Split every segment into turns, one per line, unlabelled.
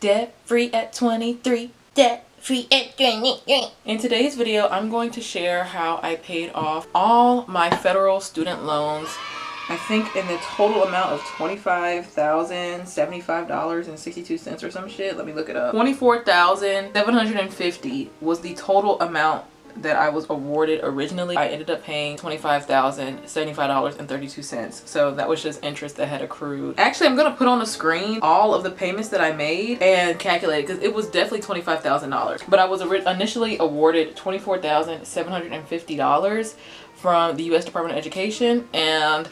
Debt free at 23.
Debt free at 23.
In today's video, I'm going to share how I paid off all my federal student loans. I think in the total amount of $25,075.62 or some shit. Let me look it up. $24,750 was the total amount that I was awarded originally. I ended up paying $25,075.32. So that was just interest that had accrued. Actually, I'm gonna put on the screen all of the payments that I made and calculate it, because it was definitely $25,000. But I was initially awarded $24,750 from the U.S. Department of Education, and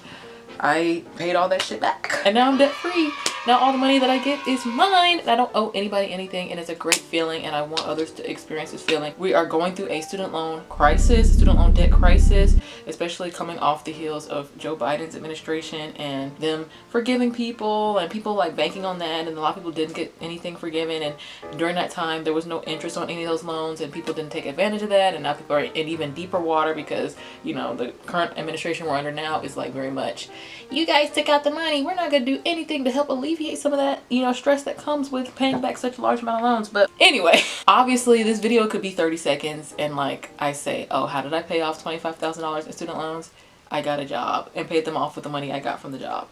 I paid all that shit back. And now I'm debt free. Now all the money that I get is mine. I don't owe anybody anything, and it's a great feeling, and I want others to experience this feeling. We are going through a student loan crisis, student loan debt crisis, especially coming off the heels of Joe Biden's administration and them forgiving people, and people like banking on that, and a lot of people didn't get anything forgiven. And during that time, there was no interest on any of those loans, and people didn't take advantage of that. And now people are in even deeper water because, you know, the current administration we're under now is like very much, you guys took out the money, we're not gonna do anything to help alleviate some of that, you know, stress that comes with paying back such a large amount of loans. But anyway, obviously this video could be 30 seconds and like I say, oh, how did I pay off $25,000 in student loans? I got a job and paid them off with the money I got from the job.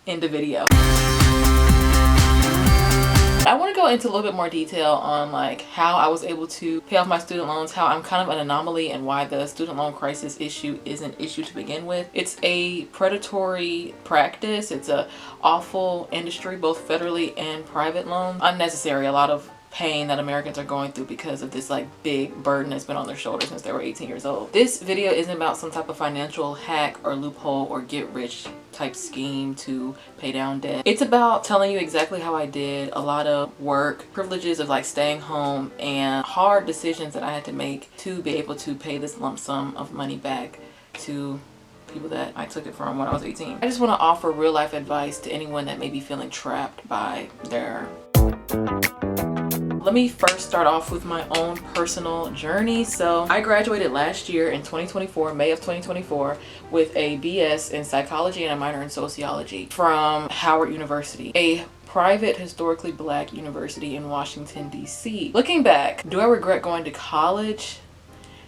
End of video. I want to go into a little bit more detail on like how I was able to pay off my student loans, how I'm kind of an anomaly, and why the student loan crisis issue is an issue to begin with. It's a predatory practice. It's a awful industry, both federally and private loans. Unnecessary. A lot of pain that Americans are going through because of this like big burden that's been on their shoulders since they were 18 years old. This video isn't about some type of financial hack or loophole or get rich type scheme to pay down debt. It's about telling you exactly how I did a lot of work, privileges of like staying home, and hard decisions that I had to make to be able to pay this lump sum of money back to people that I took it from when I was 18. I just want to offer real life advice to anyone that may be feeling trapped by their... Let me first start off with my own personal journey. So I graduated last year in 2024, May of 2024, with a BS in psychology and a minor in sociology from Howard University, a private historically black university in Washington, D.C. Looking back, do I regret going to college?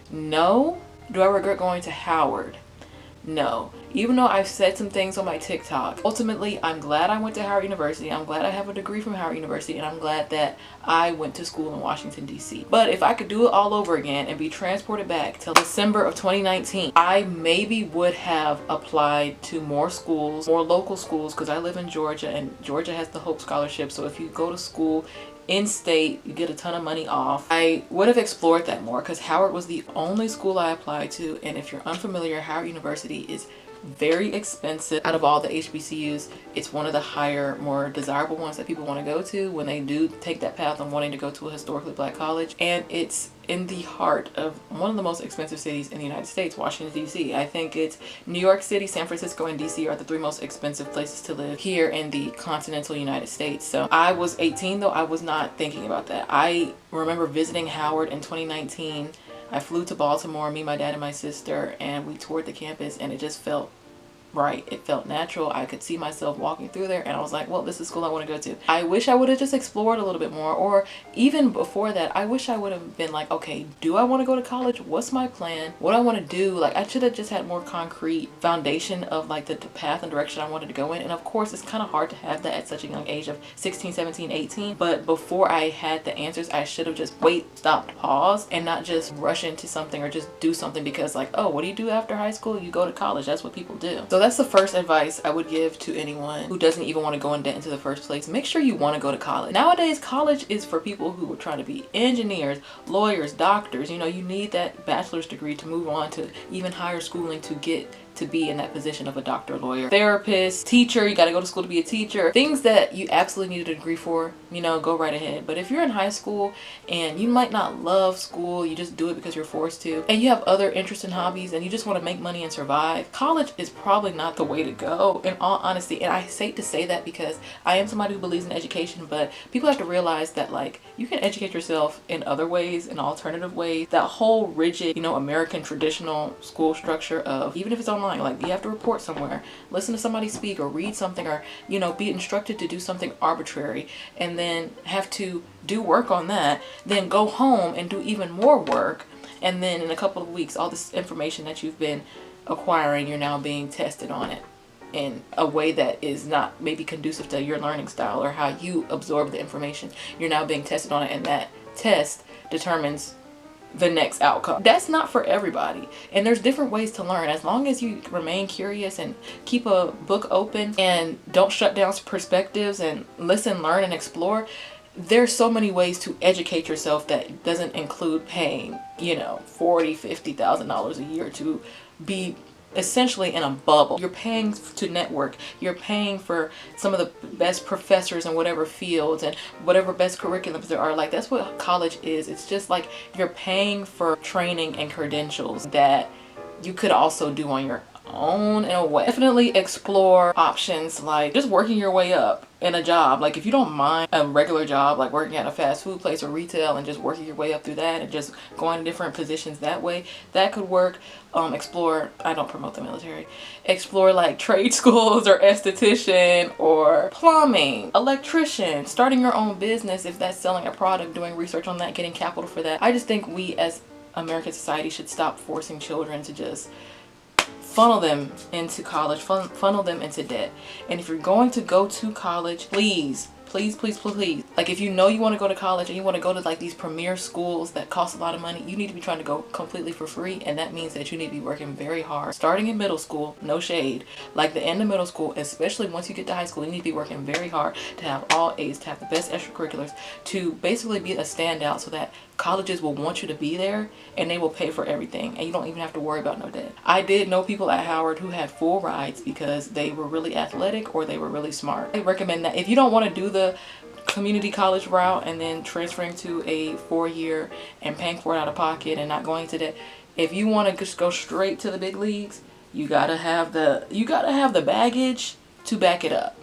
No. Do I regret going to Howard? No. Even though I've said some things on my TikTok, ultimately I'm glad I went to Howard University. I'm glad I have a degree from Howard University, and I'm glad that I went to school in Washington, D.C. But if I could do it all over again and be transported back till December of 2019, I maybe would have applied to more schools, more local schools, because I live in Georgia, and Georgia has the Hope Scholarship. So if you go to school in-state, you get a ton of money off. I would have explored that more, because Howard was the only school I applied to. And if you're unfamiliar, Howard University is very expensive. Out of all the HBCUs, it's one of the higher, more desirable ones that people want to go to when they do take that path of wanting to go to a historically black college. And it's in the heart of one of the most expensive cities in the United States, Washington, D.C. I think it's New York City, San Francisco, and D.C. are the three most expensive places to live here in the continental United States. So I was 18 though. I was not thinking about that. I remember visiting Howard in 2019. I flew to Baltimore, me, my dad, and my sister, and we toured the campus, and it just felt right. It felt natural. I could see myself walking through there, and I was like, well, this is the school I want to go to. I wish I would have just explored a little bit more, or even before that, I wish I would have been like, okay, do I want to go to college? What's my plan? What do I want to do? Like, I should have just had more concrete foundation of like the path and direction I wanted to go in. And of course, it's kind of hard to have that at such a young age of 16, 17, 18. But before I had the answers, I should have just stopped, paused, and not just rush into something or just do something because like, oh, what do you do after high school? You go to college. That's what people do. So that's the first advice I would give to anyone who doesn't even want to go in debt into the first place. Make sure you want to go to college. Nowadays, college is for people who are trying to be engineers, lawyers, doctors. You know, you need that bachelor's degree to move on to even higher schooling to get to be in that position of a doctor, lawyer, therapist, teacher. You got to go to school to be a teacher. Things that you absolutely need a degree for, you know, go right ahead. But if you're in high school and you might not love school, you just do it because you're forced to, and you have other interests and hobbies and you just want to make money and survive, college is probably not the way to go, in all honesty. And I hate to say that because I am somebody who believes in education, but people have to realize that like you can educate yourself in other ways, in alternative ways. That whole rigid, you know, American traditional school structure of even if it's online applying. Like you have to report somewhere, listen to somebody speak or read something, or, you know, be instructed to do something arbitrary, and then have to do work on that, then go home and do even more work. And then in a couple of weeks, all this information that you've been acquiring, you're now being tested on it in a way that is not maybe conducive to your learning style or how you absorb the information. You're now being tested on it, and that test determines the next outcome. That's not for everybody, and there's different ways to learn. As long as you remain curious and keep a book open and don't shut down perspectives and listen, learn, and explore, there's so many ways to educate yourself that doesn't include paying, you know, $40,000-$50,000 a year to be essentially in a bubble. You're paying to network. You're paying for some of the best professors in whatever fields and whatever best curriculums there are. Like, that's what college is. It's just like you're paying for training and credentials that you could also do on your own in a way. Definitely explore options like just working your way up in a job. Like if you don't mind a regular job like working at a fast food place or retail and just working your way up through that and just going to different positions that way, that could work. Explore, I don't promote the military, explore like trade schools or esthetician or plumbing, electrician, starting your own business if that's selling a product, doing research on that, getting capital for that. I just think we as American society should stop forcing children to just funnel them into college, funnel them into debt. And if you're going to go to college, please, like if you know you want to go to college and you want to go to like these premier schools that cost a lot of money, you need to be trying to go completely for free. And that means that you need to be working very hard. Starting in middle school, no shade, like the end of middle school, especially once you get to high school, you need to be working very hard to have all A's, to have the best extracurriculars, to basically be a standout so that colleges will want you to be there and they will pay for everything and you don't even have to worry about no debt. I did know people at Howard who had full rides because they were really athletic or they were really smart. I recommend that if you don't want to do the community college route and then transferring to a 4-year and paying for it out of pocket and not going to debt, if you want to just go straight to the big leagues, you gotta have the baggage to back it up.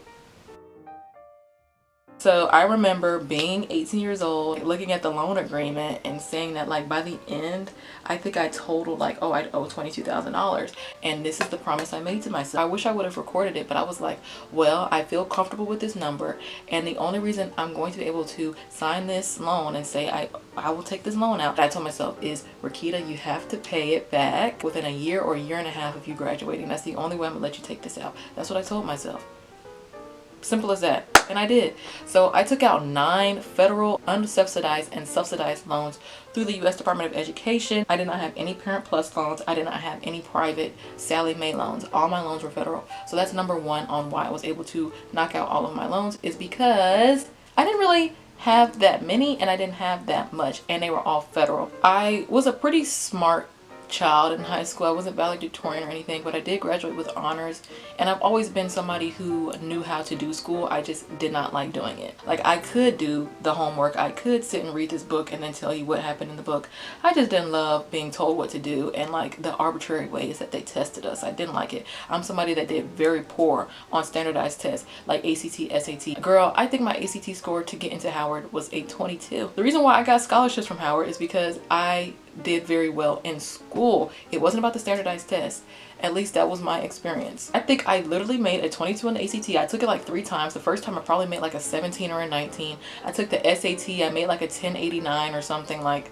So I remember being 18 years old, looking at the loan agreement and saying that like by the end, I think I totaled like, oh, I'd owe $22,000. And this is the promise I made to myself. I wish I would have recorded it, but I was like, well, I feel comfortable with this number. And the only reason I'm going to be able to sign this loan and say I will take this loan out, I told myself is, Rakita, you have to pay it back within a year or a year and a half of you graduating. That's the only way I'm gonna let you take this out. That's what I told myself. Simple as that. And I did. So I took out 9 federal unsubsidized and subsidized loans through the U.S. Department of Education. I did not have any Parent Plus loans. I did not have any private Sallie Mae loans. All my loans were federal. So that's number one on why I was able to knock out all of my loans, is because I didn't really have that many and I didn't have that much, and they were all federal. I was a pretty smart child in high school. I wasn't valedictorian or anything, but I did graduate with honors, and I've always been somebody who knew how to do school. I just did not like doing it. Like I could do the homework, I could sit and read this book and then tell you what happened in the book. I just didn't love being told what to do and like the arbitrary ways that they tested us. I didn't like it. I'm somebody that did very poor on standardized tests like ACT, SAT. Girl, I think my ACT score to get into Howard was a 22. The reason why I got scholarships from Howard is because I did very well in school. It wasn't about the standardized test. At least that was my experience. I think I literally made a 22 on the ACT. I took it like 3 times. The first time I probably made like a 17 or a 19. I took the SAT. I made like a 1089 or something like.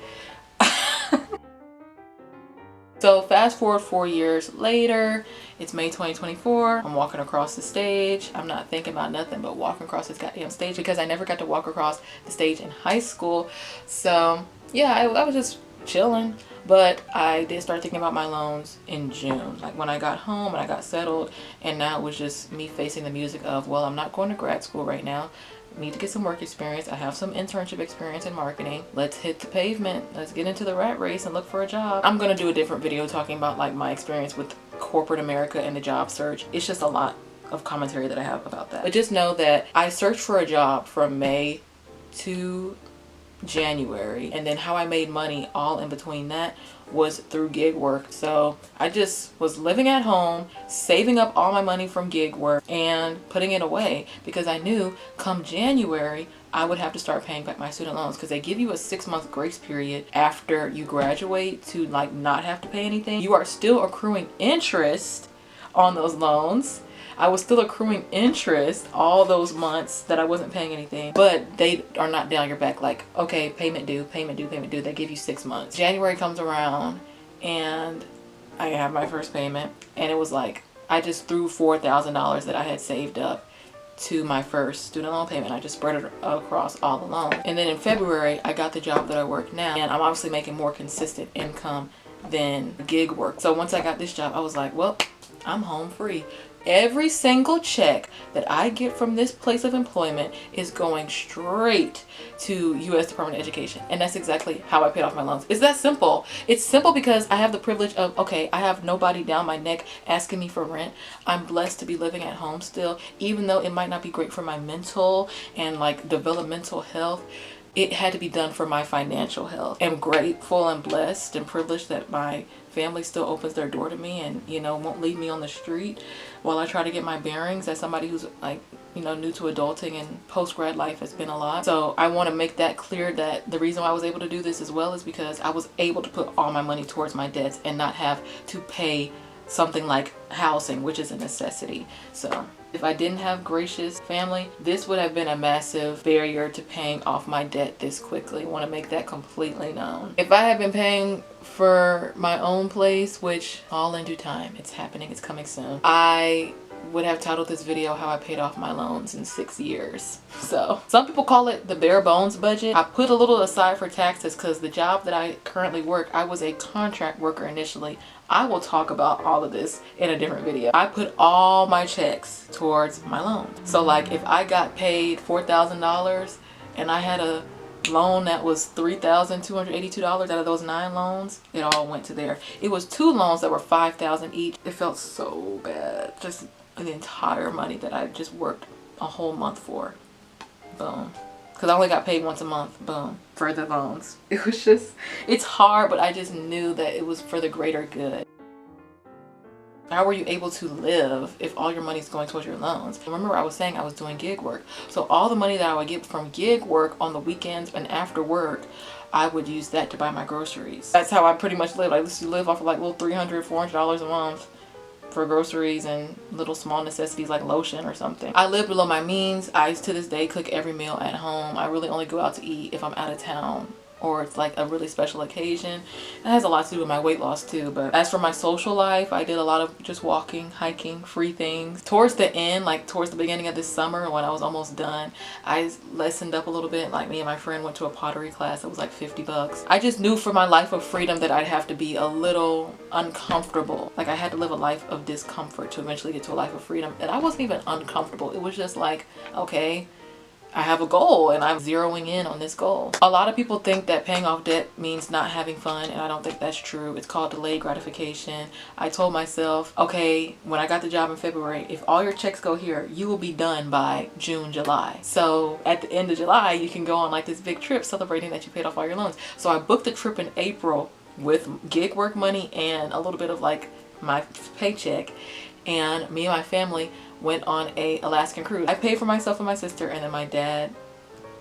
So fast forward 4 years later, it's May 2024. I'm walking across the stage. I'm not thinking about nothing but walking across this goddamn stage because I never got to walk across the stage in high school. So yeah, I was just chilling. But I did start thinking about my loans in June, like when I got home and I got settled, and now it was just me facing the music of, well, I'm not going to grad school right now. I need to get some work experience. I have some internship experience in marketing. Let's hit the pavement. Let's get into the rat race and look for a job. I'm gonna do a different video talking about like my experience with corporate America and the job search. It's just a lot of commentary that I have about that. But just know that I searched for a job from May to January, and then how I made money all in between that was through gig work. So I just was living at home, saving up all my money from gig work and putting it away because I knew come January I would have to start paying back my student loans, because they give you a 6-month grace period after you graduate to like not have to pay anything. You are still accruing interest, on those loans. I was still accruing interest all those months that I wasn't paying anything, but they are not down your back like, okay, payment due, payment due, payment due. They give you 6 months. January comes around and I have my first payment, and it was like I just threw $4,000 that I had saved up to my first student loan payment. I just spread it across all the loans. And then in February, I got the job that I work now, and I'm obviously making more consistent income than gig work. So once I got this job, I was like, well, I'm home free. Every single check that I get from this place of employment is going straight to U.S. Department of Education. And that's exactly how I paid off my loans. It's that simple. It's simple because I have the privilege of, okay, I have nobody down my neck asking me for rent. I'm blessed to be living at home still, even though it might not be great for my mental and like developmental health. It had to be done for my financial health. I'm grateful and blessed and privileged that my family still opens their door to me and, you know, won't leave me on the street while I try to get my bearings as somebody who's like, you know, new to adulting, and post-grad life has been a lot. So I want to make that clear that the reason why I was able to do this as well is because I was able to put all my money towards my debts and not have to pay something like housing, which is a necessity. So if I didn't have gracious family, this would have been a massive barrier to paying off my debt this quickly. I want to make that completely known. If I had been paying for my own place, which all in due time, it's happening, it's coming soon, I would have titled this video how I paid off my loans in 6 years. So some people call it the bare bones budget. I put a little aside for taxes because the job that I currently work, I was a contract worker initially. I will talk about all of this in a different video. I put all my checks towards my loans. So like if I got paid $4,000 and I had a loan that was $3,282 out of those 9 loans, it all went to there. It was 2 loans that were $5,000 each. It felt so bad. Just the entire money that I just worked a whole month for. Boom. Because I only got paid once a month. Boom. For the loans. It was just, it's hard, but I just knew that it was for the greater good. How were you able to live if all your money is going towards your loans? Remember I was saying I was doing gig work. So all the money that I would get from gig work on the weekends and after work, I would use that to buy my groceries. That's how I pretty much lived. I used to live off of like little $300, $400 a month for groceries and little small necessities like lotion or something. I live below my means. I to this day cook every meal at home. I really only go out to eat if I'm out of town or it's like a really special occasion. It has a lot to do with my weight loss too. But as for my social life, I did a lot of just walking, hiking, free things. Towards the end, like towards the beginning of this summer when I was almost done, I lessened up a little bit. Like me and my friend went to a pottery class that was like $50. I just knew for my life of freedom that I'd have to be a little uncomfortable. Like I had to live a life of discomfort to eventually get to a life of freedom. And I wasn't even uncomfortable. It was just like, okay, I have a goal and I'm zeroing in on this goal. A lot of people think that paying off debt means not having fun, and I don't think that's true. It's called delayed gratification. I told myself, okay, when I got the job in February, if all your checks go here, you will be done by June, July. So at the end of July, you can go on like this big trip celebrating that you paid off all your loans. So I booked the trip in April with gig work money and a little bit of like my paycheck, and me and my family went on a Alaskan cruise. I paid for myself and my sister, and then my dad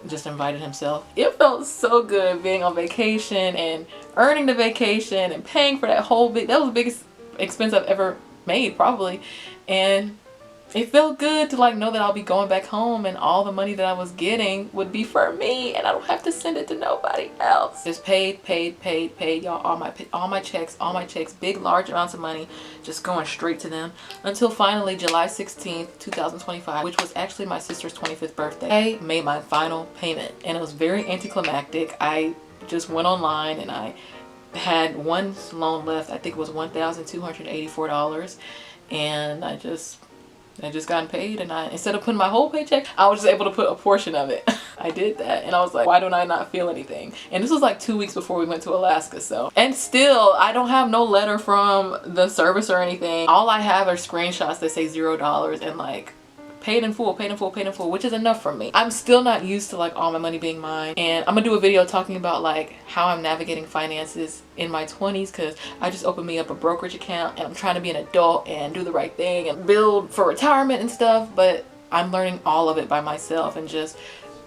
just invited himself. It felt so good being on vacation and earning the vacation and paying for that whole that was the biggest expense I've ever made probably. And it felt good to like know that I'll be going back home and all the money that I was getting would be for me and I don't have to send it to nobody else. Just paid y'all, all my checks, big large amounts of money just going straight to them until finally July 16th 2025, which was actually my sister's 25th birthday. I made my final payment and it was very anticlimactic. I just went online and I had one loan left. I think it was $1,284, and I just gotten paid, and instead of putting my whole paycheck, I was just able to put a portion of it. I did that and I was like, why don't I not feel anything? And this was like 2 weeks before we went to Alaska. So, and still I don't have no letter from the service or anything. All I have are screenshots that say $0 and like paid in full, which is enough for me. I'm still not used to like all my money being mine, and I'm gonna do a video talking about like how I'm navigating finances in my 20s, because I just opened me up a brokerage account and I'm trying to be an adult and do the right thing and build for retirement and stuff, but I'm learning all of it by myself and just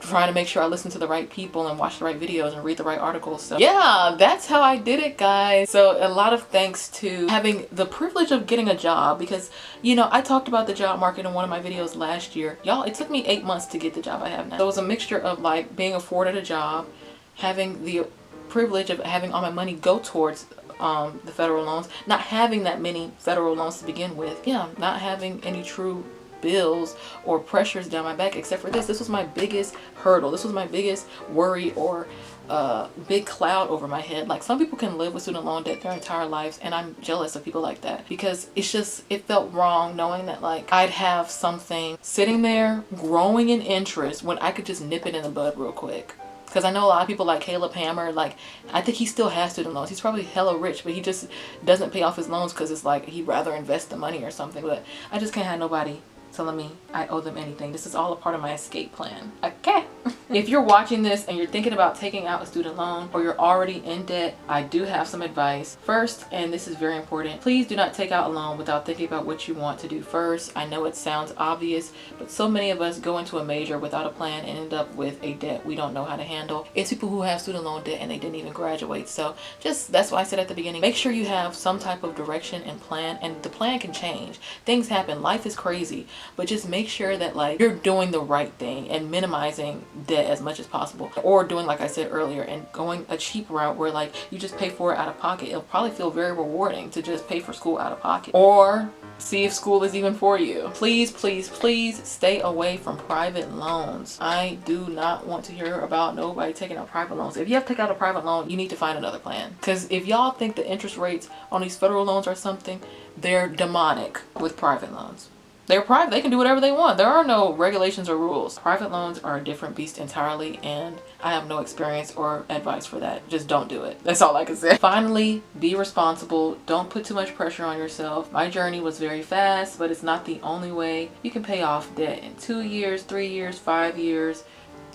trying to make sure I listen to the right people and watch the right videos and read the right articles. So yeah, that's how I did it, guys. So a lot of thanks to having the privilege of getting a job, because you know, I talked about the job market in one of my videos last year. Y'all, it took me 8 months to get the job I have now. So it was a mixture of like being afforded a job, having the privilege of having all my money go towards the federal loans, not having that many federal loans to begin with, yeah, not having any true bills or pressures down my back except for this. This was my biggest hurdle. This was my biggest worry or big cloud over my head. Like, some people can live with student loan debt their entire lives, and I'm jealous of people like that, because it's just, it felt wrong knowing that like I'd have something sitting there growing in interest when I could just nip it in the bud real quick. Because I know a lot of people like Caleb Hammer, like, I think he still has student loans. He's probably hella rich, but he just doesn't pay off his loans because it's like he'd rather invest the money or something. But I just can't have nobody telling me I owe them anything. This is all a part of my escape plan. Okay. If you're watching this and you're thinking about taking out a student loan, or you're already in debt, I do have some advice. First, and this is very important, please do not take out a loan without thinking about what you want to do first. I know it sounds obvious, but so many of us go into a major without a plan and end up with a debt we don't know how to handle. It's people who have student loan debt and they didn't even graduate. So just, that's why I said at the beginning, make sure you have some type of direction and plan, and the plan can change. Things happen, life is crazy, but just make sure that like you're doing the right thing and minimizing debt as much as possible, or doing like I said earlier and going a cheap route where like you just pay for it out of pocket. It'll probably feel very rewarding to just pay for school out of pocket, or see if school is even for you. Please, please, please stay away from private loans. I do not want to hear about nobody taking out private loans. If you have to take out a private loan, you need to find another plan, because if y'all think the interest rates on these federal loans are something, they're demonic with private loans. They're private. They can do whatever they want. There are no regulations or rules. Private loans are a different beast entirely, and I have no experience or advice for that. Just don't do it. That's all I can say. Finally, be responsible. Don't put too much pressure on yourself. My journey was very fast, but it's not the only way. You can pay off debt in 2 years, 3 years, 5 years,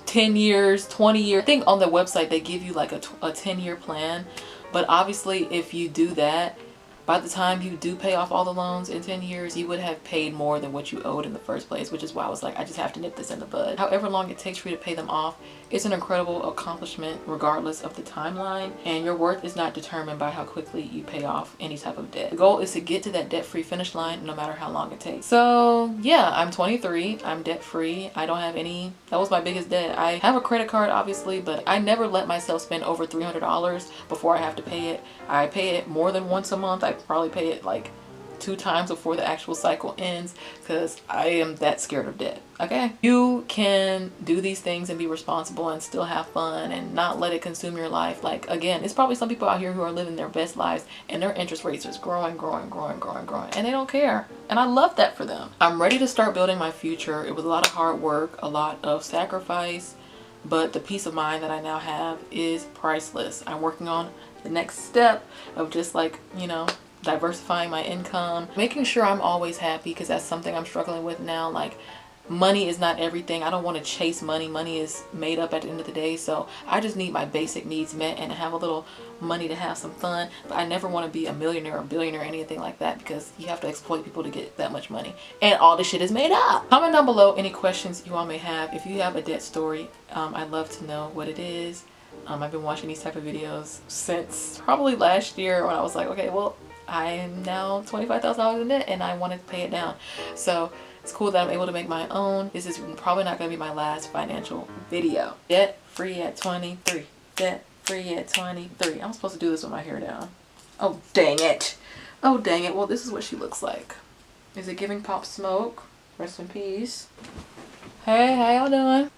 10 years, 20 years. I think on the website they give you like a 10-year plan, but obviously if you do that, by the time you do pay off all the loans in 10 years, you would have paid more than what you owed in the first place, which is why I was like, I just have to nip this in the bud. However long it takes for you to pay them off, it's an incredible accomplishment regardless of the timeline, and your worth is not determined by how quickly you pay off any type of debt. The goal is to get to that debt-free finish line no matter how long it takes. So yeah, I'm 23, I'm debt-free. I don't have any, that was my biggest debt. I have a credit card obviously, but I never let myself spend over $300 before I have to pay it. I pay it more than once a month. I probably pay it like 2 times before the actual cycle ends, because I am that scared of debt. Okay, you can do these things and be responsible and still have fun and not let it consume your life. Like, again, it's probably some people out here who are living their best lives and their interest rates is growing, and they don't care, and I love that for them. I'm ready to start building my future. It was a lot of hard work, a lot of sacrifice, but the peace of mind that I now have is priceless. I'm working on the next step of just like, you know, diversifying my income, making sure I'm always happy, because that's something I'm struggling with now. Like, money is not everything. I don't want to chase money. Money is made up at the end of the day, so I just need my basic needs met and have a little money to have some fun. But I never want to be a millionaire or billionaire or anything like that, because you have to exploit people to get that much money, and all this shit is made up. Comment down below any questions you all may have. If you have a debt story, I'd love to know what it is. I've been watching these type of videos since probably last year, when I was like, okay, well, I am now $25,000 in debt and I want to pay it down. So it's cool that I'm able to make my own. This is probably not going to be my last financial video. Debt free at 23. Debt free at 23. I'm supposed to do this with my hair down. Oh, dang it. Oh, dang it. Well, this is what she looks like. Is it giving Pop Smoke? Rest in peace. Hey, how y'all doing?